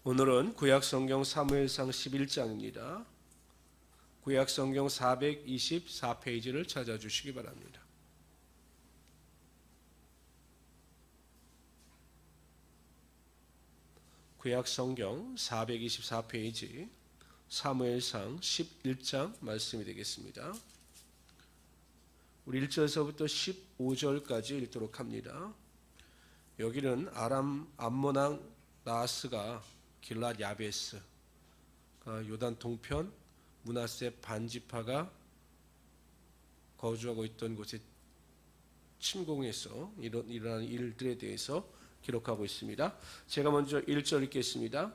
오늘은 구약성경 사무엘상 11장입니다. 구약성경 424페이지를 찾아주시기 바랍니다. 구약성경 424페이지 사무엘상 11장 말씀이 되겠습니다. 우리 1절에서부터 15절까지 읽도록 합니다. 여기는 암몬왕 나하스가 길랏 야베스, 요단 동편 므낫세 반지파가 거주하고 있던 곳에 침공해서 일어난 일들에 대해서 기록하고 있습니다. 제가 먼저 1절 읽겠습니다.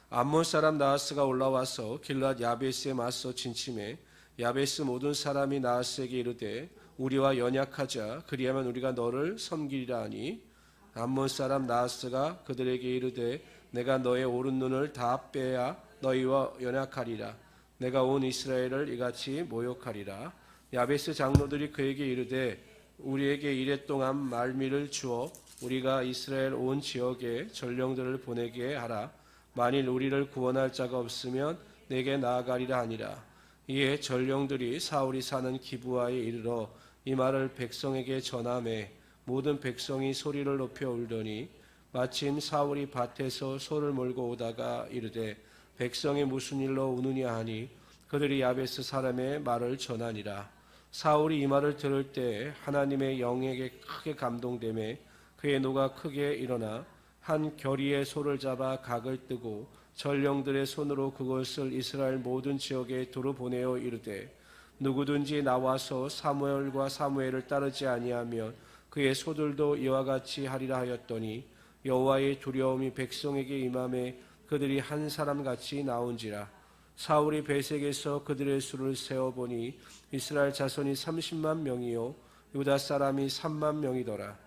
암몬 사람 나하스가 올라와서 길랏 야베스에 맞서 진침해 야베스 모든 사람이 나하스에게 이르되 우리와 연약하자, 그리하면 우리가 너를 섬기리라 하니 암몬 사람 나하스가 그들에게 이르되 내가 너의 오른 눈을 다 빼야 너희와 연약하리라. 내가 온 이스라엘을 이같이 모욕하리라. 야베스 장로들이 그에게 이르되 우리에게 이랫동안 말미를 주어 우리가 이스라엘 온 지역에 전령들을 보내게 하라. 만일 우리를 구원할 자가 없으면 내게 나아가리라 하니라. 이에 전령들이 사울이 사는 기브아에 이르러 이 말을 백성에게 전하매 모든 백성이 소리를 높여 울더니 마침 사울이 밭에서 소를 몰고 오다가 이르되 백성이 무슨 일로 우느냐 하니 그들이 야베스 사람의 말을 전하니라. 사울이 이 말을 들을 때 하나님의 영에게 크게 감동되매 그의 노가 크게 일어나 한 겨리의 소를 잡아 각을 뜨고 전령들의 손으로 그것을 이스라엘 모든 지역에 두루 보내어 이르되 누구든지 나와서 사무엘과 사무엘을 따르지 아니하면 그의 소들도 이와 같이 하리라 하였더니 여호와의 두려움이 백성에게 임함에 그들이 한 사람같이 나온지라. 사울이 베색에서 그들의 수를 세어보니 이스라엘 자손이 30만 명이요 유다 사람이 3만 명이더라.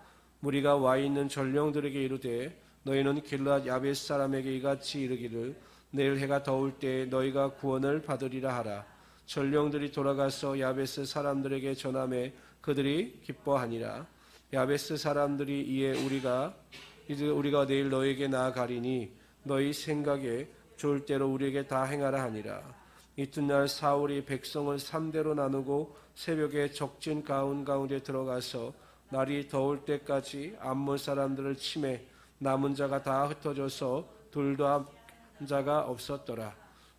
무리가 와 있는 전령들에게 이르되 너희는 길랏 야베스 사람에게 이같이 이르기를 내일 해가 더울 때 너희가 구원을 받으리라 하라. 전령들이 돌아가서 야베스 사람들에게 전하매 그들이 기뻐하니라. 야베스 사람들이 이에 우리가 내일 너에게 나아가리니 너희 생각에 좋을 대로 우리에게 다 행하라 하니라. 이튿날 사울이 백성을 3대로 나누고 새벽에 적진 가운데 들어가서 날이 더울 때까지 암몬 사람들을 치매 남은 자가 다 흩어져서 둘도 한 자가 없었더라.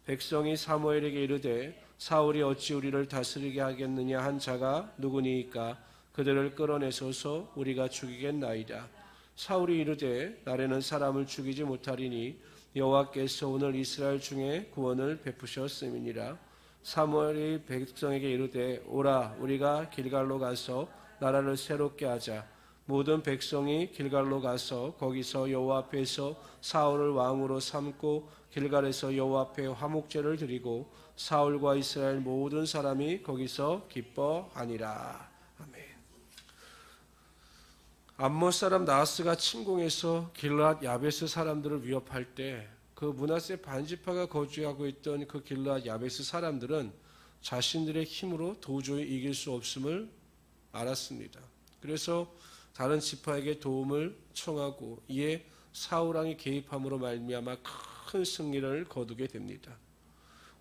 백성이 사무엘에게 이르되 사울이 어찌 우리를 다스리게 하겠느냐 한 자가 누구니이까 그들을 끌어내소서 우리가 죽이겠나이다. 사울이 이르되 날에는 사람을 죽이지 못하리니 여호와께서 오늘 이스라엘 중에 구원을 베푸셨음이니라. 사무엘이 백성에게 이르되 오라 우리가 길갈로 가서 나라를 새롭게 하자. 모든 백성이 길갈로 가서 거기서 여호와 앞에서 사울을 왕으로 삼고 길갈에서 여호와 앞에 화목제를 드리고 사울과 이스라엘 모든 사람이 거기서 기뻐하니라. 아멘. 암몬 사람 나하스가 침공해서 길랏 야베스 사람들을 위협할 때 그 므낫세 반지파가 거주하고 있던 그 길랏 야베스 사람들은 자신들의 힘으로 도저히 이길 수 없음을 알았습니다. 그래서 다른 지파에게 도움을 청하고 이에 사울 왕이 개입함으로 말미암아 큰 승리를 거두게 됩니다.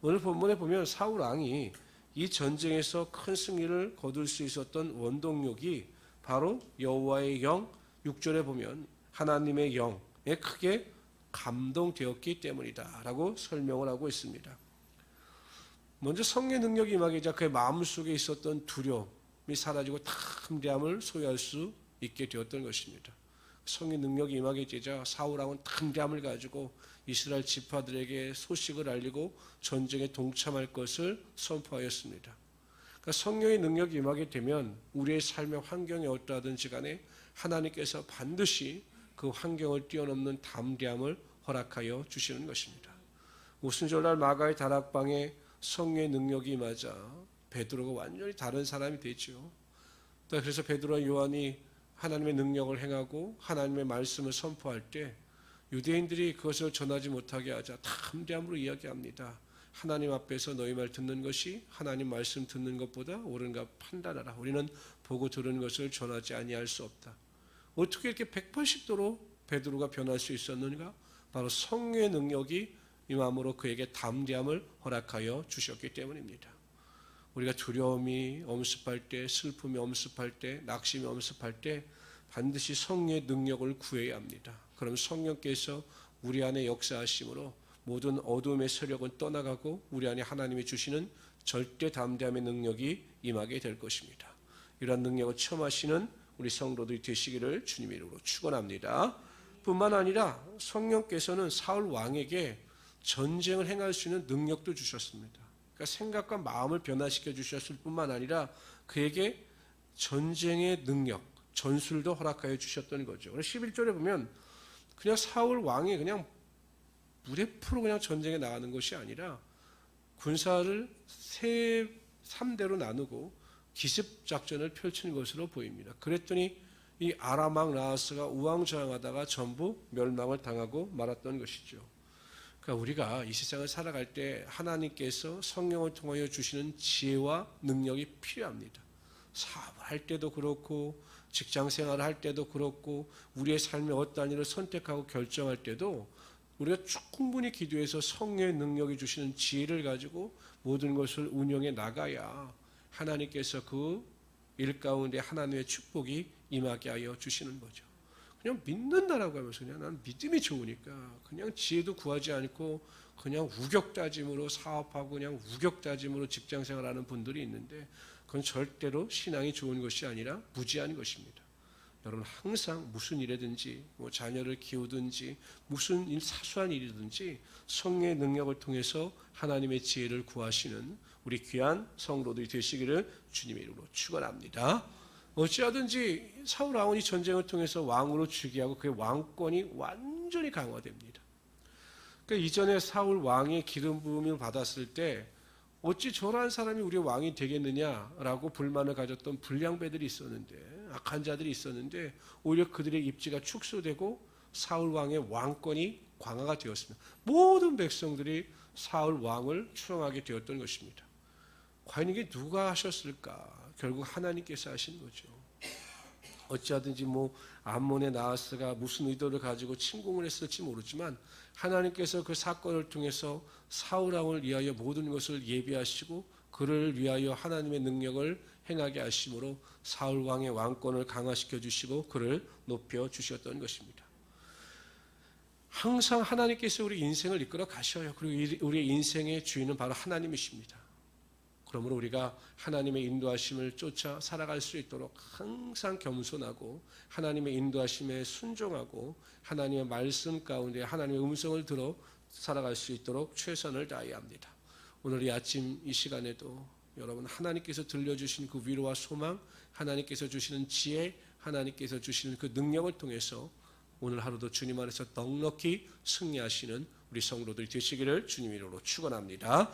오늘 본문에 보면 사울 왕이 이 전쟁에서 큰 승리를 거둘 수 있었던 원동력이 바로 여호와의 영, 6절에 보면 하나님의 영에 크게 감동되었기 때문이다 라고 설명을 하고 있습니다. 먼저 성령의 능력이 임하기자 그의 마음속에 있었던 두려움이 사라지고 담대함을 소유할 수 있게 되었던 것입니다. 성령의 능력이 임하기자 사울 왕은 담대함을 가지고 이스라엘 지파들에게 소식을 알리고 전쟁에 동참할 것을 선포하였습니다. 그러니까 성령의 능력이 임하게 되면 우리의 삶의 환경이 어떠하든지 간에 하나님께서 반드시 그 환경을 뛰어넘는 담대함을 허락하여 주시는 것입니다. 오순절날 마가의 다락방에 성령의 능력이 임하자 베드로가 완전히 다른 사람이 되죠. 그래서 베드로와 요한이 하나님의 능력을 행하고 하나님의 말씀을 선포할 때 유대인들이 그것을 전하지 못하게 하자 담대함으로 이야기합니다. 하나님 앞에서 너희 말 듣는 것이 하나님 말씀 듣는 것보다 옳은가 판단하라. 우리는 보고 들은 것을 전하지 아니할 수 없다. 어떻게 이렇게 180도로 베드로가 변할 수 있었는가? 바로 성령의 능력이 임함으로 그에게 담대함을 허락하여 주셨기 때문입니다. 우리가 두려움이 엄습할 때, 슬픔이 엄습할 때, 낙심이 엄습할 때 반드시 성령의 능력을 구해야 합니다. 그럼 성령께서 우리 안에 역사하심으로 모든 어둠의 세력은 떠나가고 우리 안에 하나님이 주시는 절대 담대함의 능력이 임하게 될 것입니다. 이러한 능력을 체험하시는 우리 성도들이 되시기를 주님의 이름으로 축원합니다. 뿐만 아니라 성령께서는 사울 왕에게 전쟁을 행할 수 있는 능력도 주셨습니다. 그러니까 생각과 마음을 변화시켜 주셨을 뿐만 아니라 그에게 전쟁의 능력, 전술도 허락하여 주셨던 거죠. 그래서 11절에 보면 그냥 사울 왕이 그냥 무대포로 그냥 전쟁에 나가는 것이 아니라 군사를 3대로 나누고 기습 작전을 펼친 것으로 보입니다. 그랬더니 이 아람 왕 라하스가 우왕좌왕하다가 전부 멸망을 당하고 말았던 것이죠. 그러니까 우리가 이 세상을 살아갈 때 하나님께서 성령을 통하여 주시는 지혜와 능력이 필요합니다. 사업을 할 때도 그렇고 직장 생활을 할 때도 그렇고 우리의 삶의 어떤 일을 선택하고 결정할 때도 우리가 충분히 기도해서 성령의 능력이 주시는 지혜를 가지고 모든 것을 운영해 나가야 하나님께서 그 일 가운데 하나님의 축복이 임하게 하여 주시는 거죠. 그냥 믿는다라고 하면서 그냥 난 믿음이 좋으니까 그냥 지혜도 구하지 않고 그냥 우격다짐으로 사업하고 그냥 우격다짐으로 직장생활하는 분들이 있는데 그건 절대로 신앙이 좋은 것이 아니라 무지한 것입니다. 여러분 항상 무슨 일이든지 뭐 자녀를 키우든지 무슨 사소한 일이든지 성령의 능력을 통해서 하나님의 지혜를 구하시는 우리 귀한 성도들이 되시기를 주님의 이름으로 축원합니다. 어찌하든지 사울 왕이 전쟁을 통해서 왕으로 즉위하고 그의 왕권이 완전히 강화됩니다. 그러니까 이전에 사울 왕의 기름 부음을 받았을 때 어찌 저러한 사람이 우리 왕이 되겠느냐라고 불만을 가졌던 불량배들이 있었는데 악한 자들이 있었는데 오히려 그들의 입지가 축소되고 사울 왕의 왕권이 강화가 되었습니다. 모든 백성들이 사울 왕을 추앙하게 되었던 것입니다. 과연 이게 누가 하셨을까? 결국 하나님께서 하신 거죠. 어찌하든지 뭐 암몬의 나하스가 무슨 의도를 가지고 침공을 했을지 모르지만 하나님께서 그 사건을 통해서 사울 왕을 위하여 모든 것을 예비하시고 그를 위하여 하나님의 능력을 행하게 하심으로 사울 왕의 왕권을 강화시켜 주시고 그를 높여 주셨던 것입니다. 항상 하나님께서 우리 인생을 이끌어 가셔요. 그리고 우리의 인생의 주인은 바로 하나님이십니다. 그러므로 우리가 하나님의 인도하심을 쫓아 살아갈 수 있도록 항상 겸손하고 하나님의 인도하심에 순종하고 하나님의 말씀 가운데 하나님의 음성을 들어 살아갈 수 있도록 최선을 다해야 합니다. 오늘 이 아침 이 시간에도 여러분 하나님께서 들려주신 그 위로와 소망, 하나님께서 주시는 지혜, 하나님께서 주시는 그 능력을 통해서 오늘 하루도 주님 안에서 넉넉히 승리하시는 우리 성도들이 되시기를 주님 이름으로 축원합니다.